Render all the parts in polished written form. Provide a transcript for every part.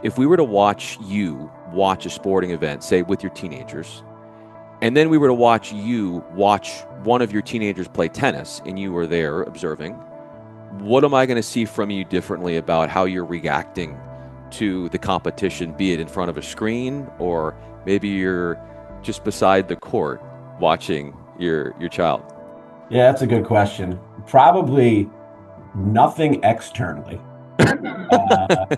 if we were to watch you watch a sporting event, say with your teenagers, and then we were to watch you watch one of your teenagers play tennis and you were there observing, what am I going to see from you differently about how you're reacting to the competition, be it in front of a screen or maybe you're just beside the court watching your child? Yeah, that's a good question. Probably nothing externally. Uh,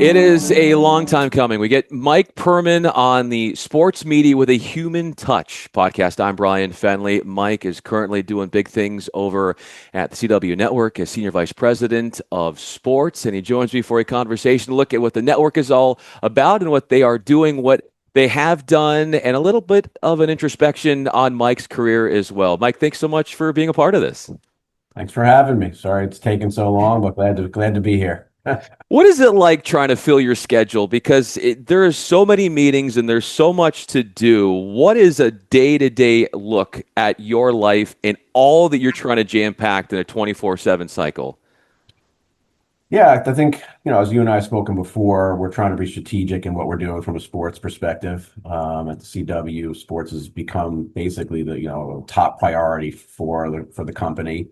It is a long time coming. We get Mike Perman on the Sports Media with a Human Touch podcast. I'm Bryan Fenley. Mike is currently doing big things over at the CW Network as Senior Vice President of Sports, and he joins me for a conversation to look at what the network is all about and what they are doing, what they have done, and a little bit of an introspection on Mike's career as well. Mike, thanks so much for being a part of this. Thanks for having me. Sorry it's taken so long, but glad to be here. What is it like trying to fill your schedule? Because there are so many meetings and there's so much to do. What is a day-to-day look at your life and all that you're trying to jam-pack in a 24/7 cycle? Yeah, I think, as you and I have spoken before, we're trying to be strategic in what we're doing from a sports perspective. At the CW, sports has become basically the, top priority for the company.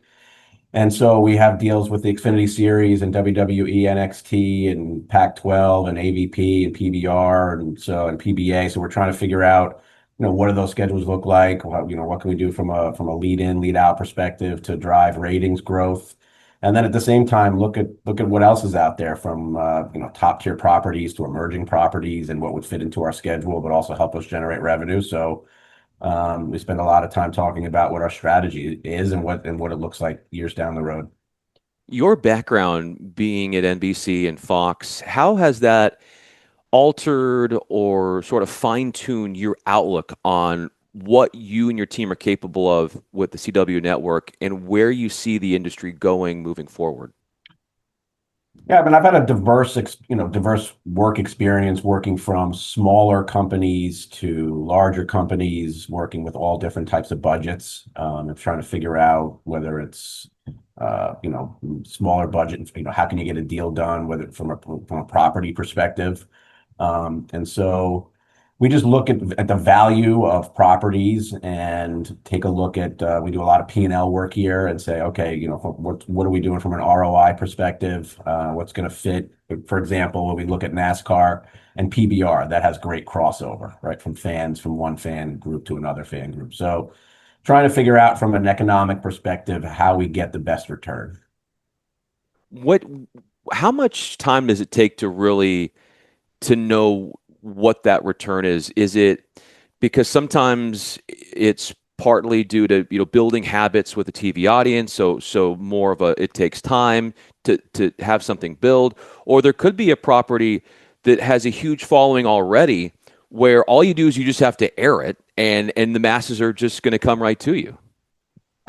And so we have deals with the Xfinity Series and WWE, NXT, and Pac-12 and AVP and PBR and PBA. So we're trying to figure out, what do those schedules look like? What can we do from a lead in, lead out perspective to drive ratings growth? And then at the same time, look at what else is out there from top tier properties to emerging properties and what would fit into our schedule, but also help us generate revenue. So we spend a lot of time talking about what our strategy is and what it looks like years down the road. Your background being at NBC and Fox, how has that altered or sort of fine-tuned your outlook on what you and your team are capable of with the CW network and where you see the industry going moving forward? Yeah, I mean, I've had a diverse work experience working from smaller companies to larger companies, working with all different types of budgets. And trying to figure out whether it's smaller budget, how can you get a deal done, whether from a property perspective. And so we just look at the value of properties and take a look at, we do a lot of P&L work here and say, okay, what are we doing from an ROI perspective? What's going to fit? For example, when we look at NASCAR and PBR, that has great crossover, right? From one fan group to another fan group. So trying to figure out from an economic perspective how we get the best return. What, how much time does it take to really to know what that return is? Is it because sometimes it's partly due to building habits with the TV audience, so more of a it takes time to have something build, or there could be a property that has a huge following already, where all you do is you just have to air it, and the masses are just going to come right to you.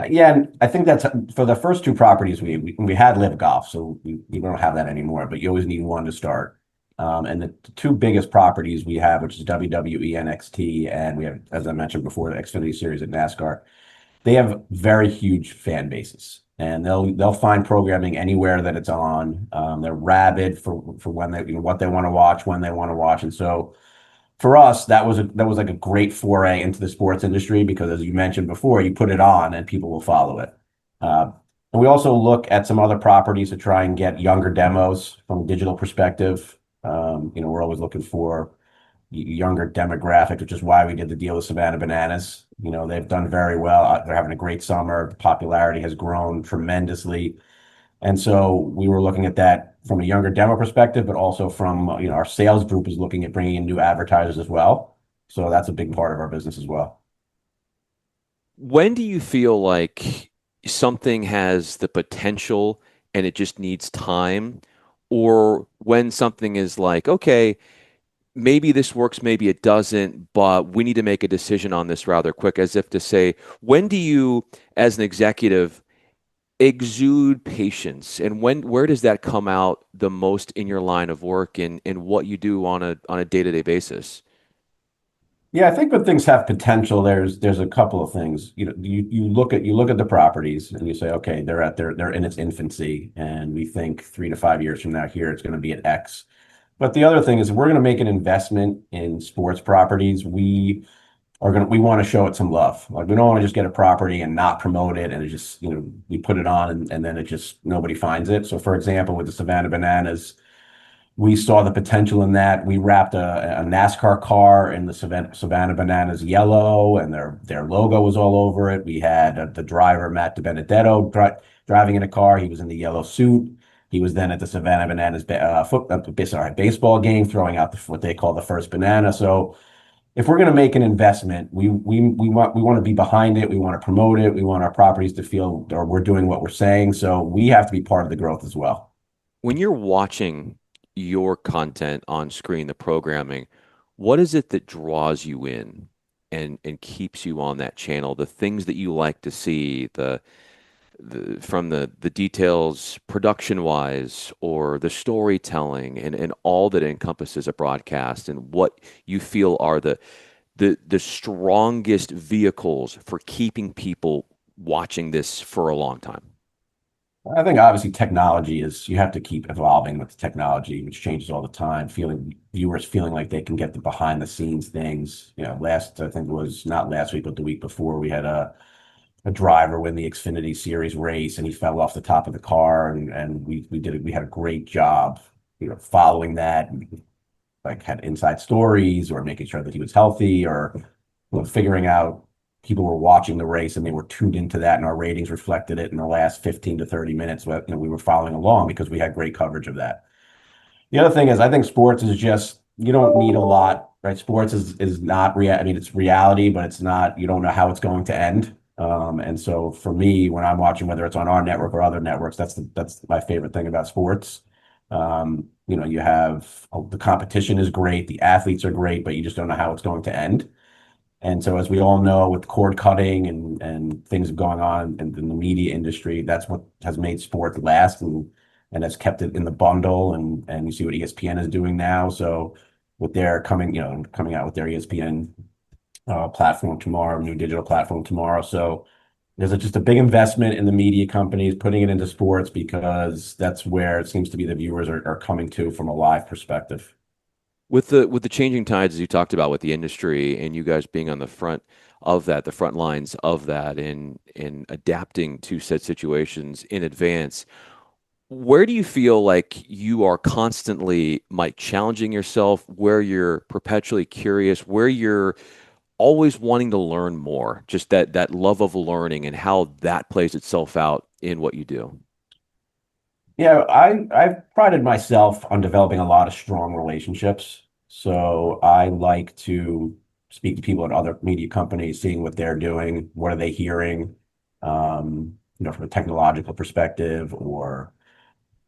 Yeah, and I think that's for the first two properties we had Live Golf, so we don't have that anymore. But you always need one to start. And the two biggest properties we have, which is WWE, NXT, and we have, as I mentioned before, the Xfinity Series at NASCAR. They have very huge fan bases, and they'll find programming anywhere that it's on. They're rabid for when they what they want to watch, when they want to watch, and so for us, that was like a great foray into the sports industry because, as you mentioned before, you put it on and people will follow it. Uh, and we also look at some other properties to try and get younger demos from a digital perspective. We're always looking for younger demographic, which is why we did the deal with Savannah Bananas. They've done very well. They're having a great summer. The popularity has grown tremendously. And so we were looking at that from a younger demo perspective, but also from, our sales group is looking at bringing in new advertisers as well. So that's a big part of our business as well. When do you feel like something has the potential and it just needs time? Or when something is like, okay, maybe this works, maybe it doesn't, but we need to make a decision on this rather quick, as if to say, when do you, as an executive, exude patience? And where does that come out the most in your line of work and what you do on a day-to-day basis? Yeah, I think when things have potential, there's a couple of things. You look at the properties and you say, okay, they're in its infancy, and we think 3 to 5 years from now here it's going to be at X. But the other thing is, if we're going to make an investment in sports properties, we want to show it some love. Like we don't want to just get a property and not promote it, and it just we put it on and then it just nobody finds it. So for example, with the Savannah Bananas, we saw the potential in that. We wrapped a NASCAR car in the Savannah Bananas yellow, and their logo was all over it. We had the driver, Matt DiBenedetto, driving in a car. He was in the yellow suit. He was then at the Savannah Bananas baseball game, throwing out what they call the first banana. So if we're going to make an investment, we want to be behind it. We want to promote it. We want our properties to feel or we're doing what we're saying. So we have to be part of the growth as well. When you're watching your content on screen, the programming, what is it that draws you in and keeps you on that channel? The things that you like to see, the details production wise or the storytelling and all that encompasses a broadcast and what you feel are the strongest vehicles for keeping people watching this for a long time. I think obviously technology is you have to keep evolving with the technology, which changes all the time. Viewers feeling like they can get the behind the scenes things. I think it was not last week, but the week before, we had a driver win the Xfinity Series race, and he fell off the top of the car, and we had a great job, following that, like had inside stories or making sure that he was healthy or figuring out people were watching the race and they were tuned into that, and our ratings reflected it in the last 15 to 30 minutes. But we were following along because we had great coverage of that. The other thing is, I think sports is just you don't need a lot, right? Sports is not real. I mean, it's reality, but it's not. You don't know how it's going to end. And so for me, when I'm watching, whether it's on our network or other networks, that's my favorite thing about sports. You have the competition is great, the athletes are great, but you just don't know how it's going to end. And so, as we all know, with cord cutting and things going on in the media industry, that's what has made sports last and has kept it in the bundle. And you see what ESPN is doing now. So, with their coming out with their ESPN platform tomorrow, new digital platform tomorrow. So, there's just a big investment in the media companies putting it into sports because that's where it seems to be the viewers are coming to from a live perspective. With the changing tides as you talked about with the industry and you guys being on the front of that, the front lines of that in adapting to said situations in advance, where do you feel like you are constantly, Mike, challenging yourself, where you're perpetually curious, where you're always wanting to learn more, just that love of learning and how that plays itself out in what you do? Yeah, I've prided myself on developing a lot of strong relationships. So I like to speak to people at other media companies, seeing what they're doing, what are they hearing, from a technological perspective, or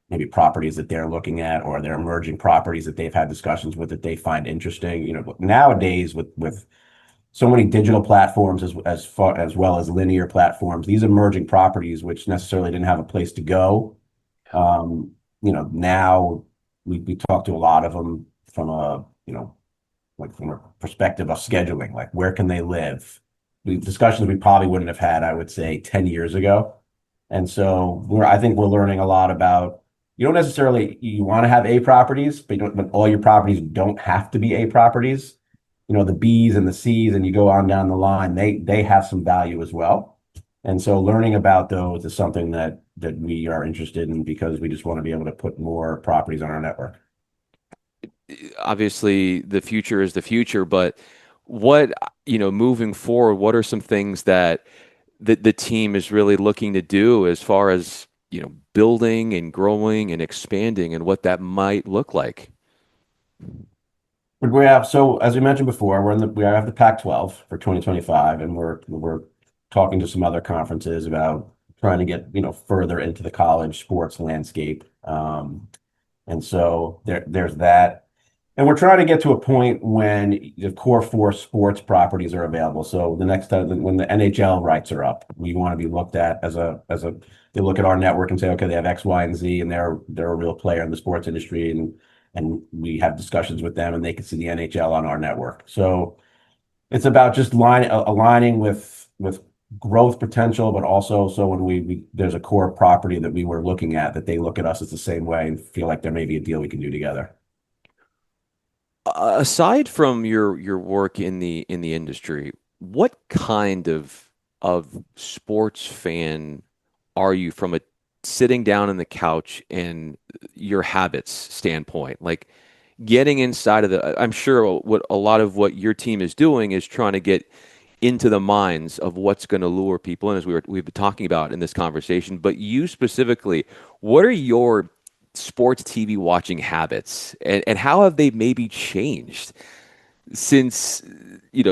maybe properties that they're looking at, or their emerging properties that they've had discussions with that they find interesting. Nowadays with so many digital platforms as well as linear platforms, these emerging properties, which necessarily didn't have a place to go, now we talk to a lot of them from from a perspective of scheduling, like where can they live? Discussions we probably wouldn't have had, I would say, 10 years ago. And so I think we're learning a lot about, you don't necessarily, you want to have A properties, but all your properties don't have to be A properties. The B's and the C's, and you go on down the line, they have some value as well. And so learning about those is something that we are interested in because we just want to be able to put more properties on our network. Obviously, the future is the future, but what, moving forward, what are some things that the team is really looking to do as far as, building and growing and expanding and what that might look like? But so as we mentioned before, we have the Pac-12 for 2025, and we're talking to some other conferences about trying to get, further into the college sports landscape. And so there's that. And we're trying to get to a point when the core four sports properties are available. So the next time when the NHL rights are up, we want to be looked at they look at our network and say, okay, they have X, Y, and Z, and they're a real player in the sports industry, and we have discussions with them, and they can see the NHL on our network. So It's about just aligning with growth potential, but also so when there's a core property that we were looking at, that they look at us as the same way and feel like there may be a deal we can do together. Aside from your work in the industry, what kind of sports fan are you from a sitting down on the couch and your habits standpoint? Like getting inside of the, I'm sure what a lot of what your team is doing is trying to get into the minds of what's going to lure people in, as we've been talking about in this conversation. But you specifically, what are your sports TV watching habits, and how have they maybe changed since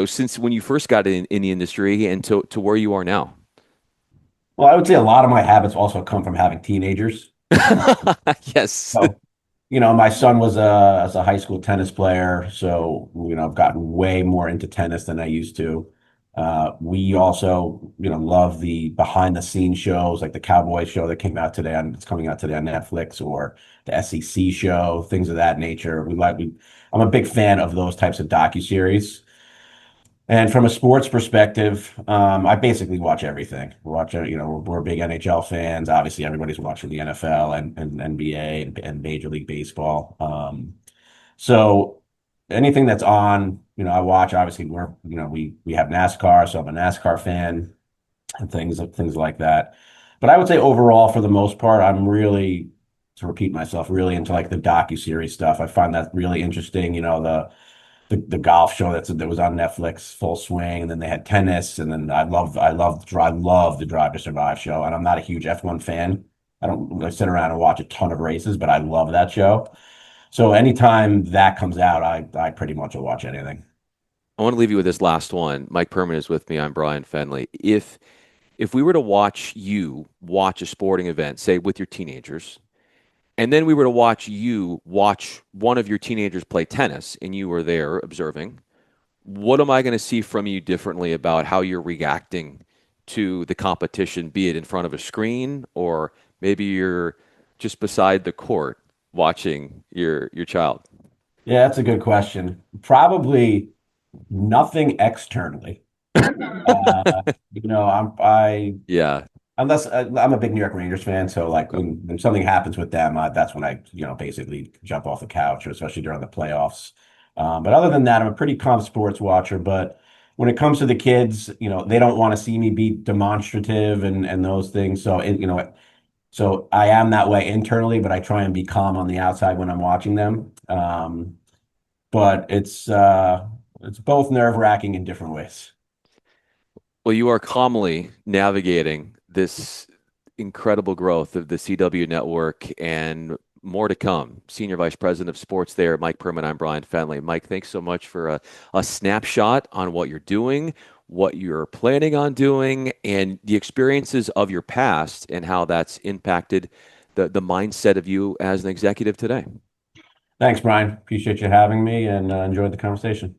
since when you first got in the industry and to where you are now? Well, I would say a lot of my habits also come from having teenagers. Yes. So, my son was as a high school tennis player, so I've gotten way more into tennis than I used to. We also, love the behind the scenes shows like the Cowboy show that came out today it's coming out today on Netflix, or the SEC show, things of that nature. I'm a big fan of those types of docuseries. And from a sports perspective, I basically watch everything. We're big NHL fans. Obviously, everybody's watching the NFL and NBA and Major League Baseball. So anything that's on, I watch. Obviously, we have NASCAR, so I'm a NASCAR fan and things like that. But I would say overall, for the most part, I'm really, to repeat myself, really into like the docuseries stuff. I find that really interesting. The golf show that was on Netflix, Full Swing, and then they had tennis, and then I love the Drive to Survive show, and I'm not a huge F1 fan. I don't really sit around and watch a ton of races, but I love that show. So anytime that comes out, I pretty much will watch anything. I want to leave you with this last one. Mike Perman is with me. I'm Bryan Fenley. If we were to watch you watch a sporting event, say with your teenagers, and then we were to watch you watch one of your teenagers play tennis, and you were there observing, what am I going to see from you differently about how you're reacting to the competition, be it in front of a screen or maybe you're just beside the court watching your child? Yeah, that's a good question. Probably nothing externally. I Yeah. unless I'm a big New York Rangers fan, so like when something happens with them, that's when I basically jump off the couch, or especially during the playoffs. But other than that, I'm a pretty calm sports watcher. But when it comes to the kids, they don't want to see me be demonstrative and those things. So I am that way internally, but I try and be calm on the outside when I'm watching them. But it's both nerve-wracking in different ways. Well, you are calmly navigating this incredible growth of the CW network and more to come. Senior Vice President of Sports there, Mike Perman. I'm Bryan Fenley. Mike, thanks so much for a snapshot on what you're doing, what you're planning on doing, and the experiences of your past and how that's impacted the mindset of you as an executive today. Thanks, Brian. Appreciate you having me and enjoyed the conversation.